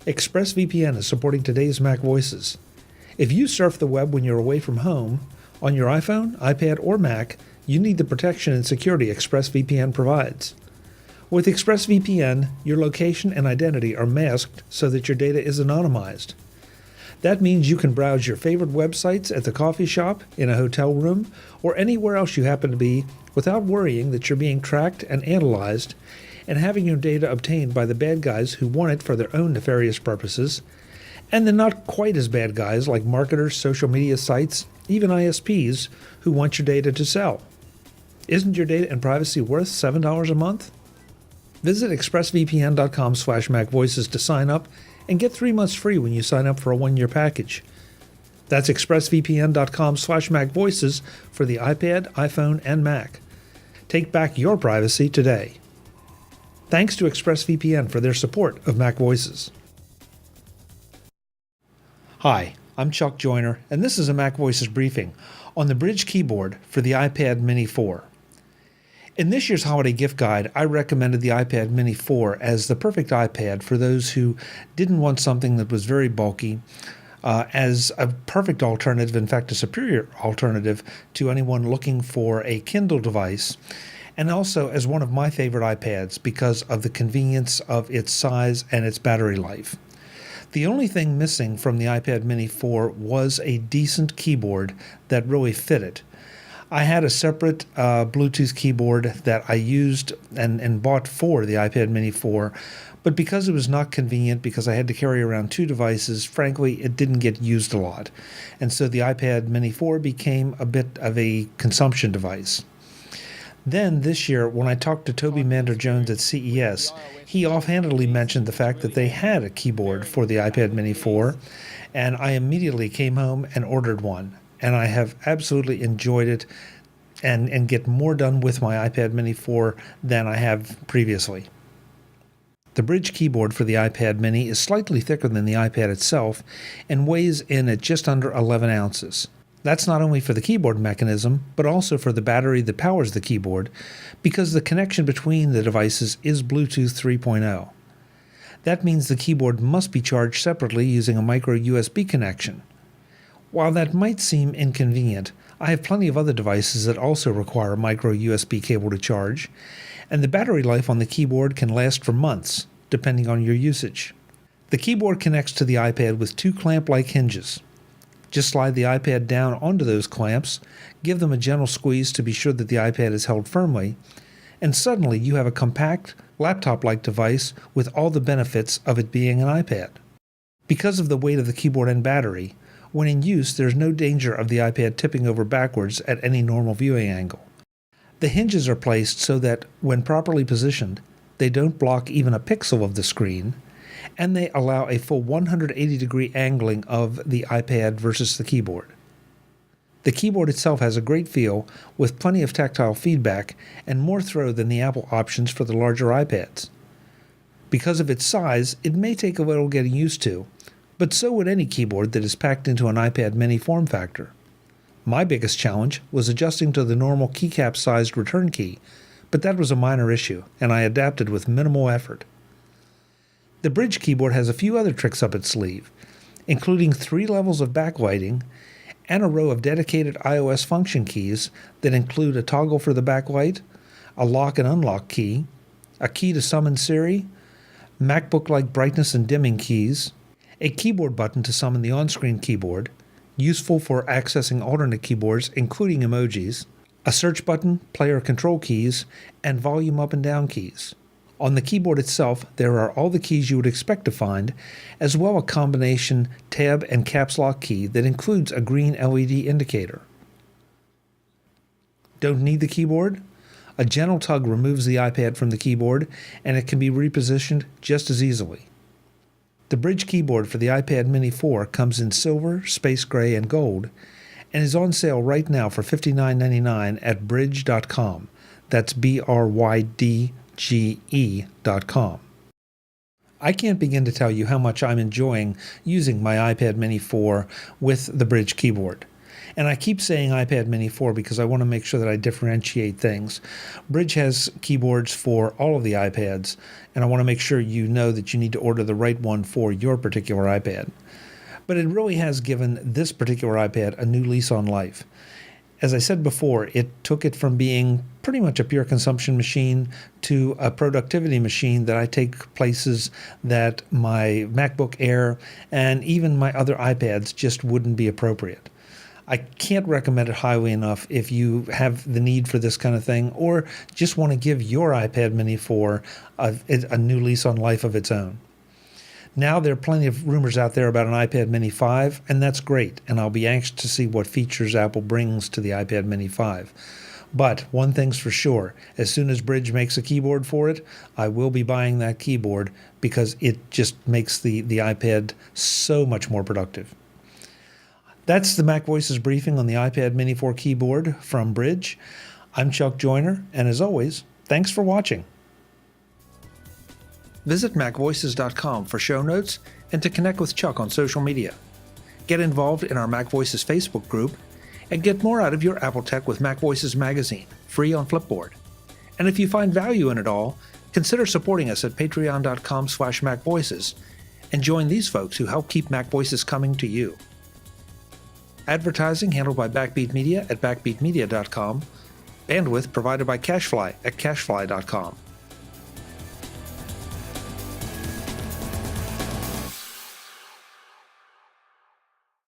ExpressVPN is supporting today's MacVoices. If you surf the web when you're away from home, on your iPhone, iPad, or Mac, you need the protection and security ExpressVPN provides. With ExpressVPN, your location and identity are masked so that your data is anonymized. That means you can browse your favorite websites at the coffee shop, in a hotel room, or anywhere else you happen to be without worrying that you're being tracked and analyzed and having your data obtained by the bad guys who want it for their own nefarious purposes, and the not quite as bad guys like marketers, social media sites, even ISPs who want your data to sell. Isn't your data and privacy worth $7 a month? Visit expressvpn.com/MacVoices to sign up and get 3 months free when you sign up for a 1-year package. That's expressvpn.com/MacVoices for the iPad, iPhone, and Mac. Take back your privacy today. Thanks to ExpressVPN for their support of MacVoices. Hi, I'm Chuck Joyner, and this is a MacVoices briefing on the Brydge Keyboard for the iPad Mini 4. In this year's holiday gift guide, I recommended the iPad Mini 4 as the perfect iPad for those who didn't want something that was very bulky, as a perfect alternative, in fact a superior alternative to anyone looking for a Kindle device, and also as one of my favorite iPads because of the convenience of its size and its battery life. The only thing missing from the iPad Mini 4 was a decent keyboard that really fit it. I had a separate Bluetooth keyboard that I used and bought for the iPad Mini 4, but because it was not convenient, because I had to carry around 2 devices, frankly, it didn't get used a lot. And so the iPad Mini 4 became a bit of a consumption device. Then this year, when I talked to Toby Mander-Jones at CES, he offhandedly mentioned the fact that they had a keyboard for the iPad Mini 4, and I immediately came home and ordered one. And I have absolutely enjoyed it and get more done with my iPad Mini 4 than I have previously. The Brydge Keyboard for the iPad Mini is slightly thicker than the iPad itself and weighs in at just under 11 ounces. That's not only for the keyboard mechanism, but also for the battery that powers the keyboard, because the connection between the devices is Bluetooth 3.0. That means the keyboard must be charged separately using a micro USB connection. While that might seem inconvenient, I have plenty of other devices that also require a micro USB cable to charge, and the battery life on the keyboard can last for months, depending on your usage. The keyboard connects to the iPad with 2 clamp-like hinges. Just slide the iPad down onto those clamps, give them a gentle squeeze to be sure that the iPad is held firmly, and suddenly you have a compact, laptop-like device with all the benefits of it being an iPad. Because of the weight of the keyboard and battery, when in use there's no danger of the iPad tipping over backwards at any normal viewing angle. The hinges are placed so that, when properly positioned, they don't block even a pixel of the screen, and they allow a full 180-degree angling of the iPad versus the keyboard. The keyboard itself has a great feel, with plenty of tactile feedback and more throw than the Apple options for the larger iPads. Because of its size, it may take a little getting used to, but so would any keyboard that is packed into an iPad Mini form factor. My biggest challenge was adjusting to the normal keycap-sized return key, but that was a minor issue, and I adapted with minimal effort. The Brydge Keyboard has a few other tricks up its sleeve, including 3 levels of backlighting and a row of dedicated iOS function keys that include a toggle for the backlight, a lock and unlock key, a key to summon Siri, MacBook-like brightness and dimming keys, a keyboard button to summon the on-screen keyboard, useful for accessing alternate keyboards including emojis, a search button, player control keys, and volume up and down keys. On the keyboard itself, there are all the keys you would expect to find, as well as a combination tab and caps lock key that includes a green LED indicator. Don't need the keyboard? A gentle tug removes the iPad from the keyboard, and it can be repositioned just as easily. The Brydge Keyboard for the iPad Mini 4 comes in silver, space gray, and gold, and is on sale right now for $59.99 at brydge.com. That's BRYDGE.com. I can't begin to tell you how much I'm enjoying using my iPad Mini 4 with the Brydge Keyboard. And I keep saying iPad Mini 4 because I want to make sure that I differentiate things. Brydge has keyboards for all of the iPads, and I want to make sure you know that you need to order the right one for your particular iPad. But it really has given this particular iPad a new lease on life. As I said before, it took it from being pretty much a pure consumption machine to a productivity machine that I take places that my MacBook Air and even my other iPads just wouldn't be appropriate. I can't recommend it highly enough if you have the need for this kind of thing or just want to give your iPad Mini 4 a new lease on life of its own. Now there are plenty of rumors out there about an iPad Mini 5, and that's great, and I'll be anxious to see what features Apple brings to the iPad Mini 5. But one thing's for sure, as soon as Brydge makes a keyboard for it, I will be buying that keyboard because it just makes the iPad so much more productive. That's the MacVoices briefing on the iPad Mini 4 keyboard from Brydge. I'm Chuck Joyner, and as always, thanks for watching. Visit MacVoices.com for show notes and to connect with Chuck on social media. Get involved in our MacVoices Facebook group and get more out of your Apple Tech with MacVoices magazine, free on Flipboard. And if you find value in it all, consider supporting us at patreon.com/MacVoices and join these folks who help keep MacVoices coming to you. Advertising handled by Backbeat Media at backbeatmedia.com. Bandwidth provided by CacheFly at cachefly.com.